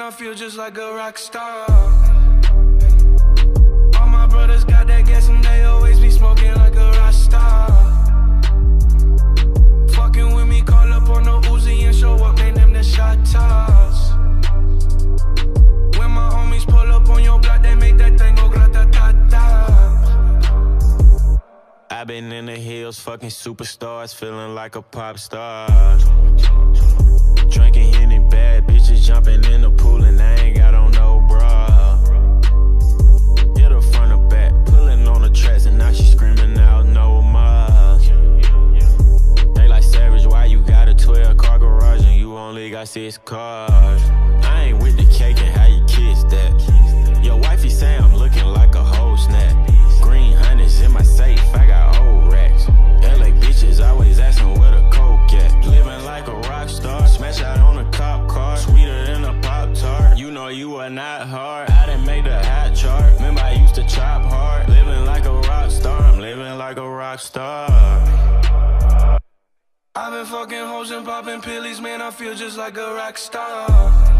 I feel just like a rock star. All my brothers got that gas and they always be smoking like a rock star. Fucking with me, call up on the Uzi and show up, name them the shot toss. When my homies pull up on your block, they make that thing go grata-ta-ta. I've been in the hills, fucking superstars, feeling like a pop star. Drinking Henny, bad bitches jumping in the pool and I ain't got on no bra. Hit her front or back, pulling on the tracks and now she screaming out no more. They like Savage, why you got a 12-car garage and you only got 6 cars? I ain't with the cake and how you kiss that. Your wifey say I'm looking like a whole snap. Green hundreds in my safe, I got old racks. LA bitches always asking where the coke at. Living like a rock star, smash out on a cop car, sweeter than a Pop-Tart. You know you are not hard, I done made the hot chart. Remember I used to chop hard, living like a rock star, I'm living like a rock star. I've been fucking hoes and popping pillies, man, I feel just like a rock star.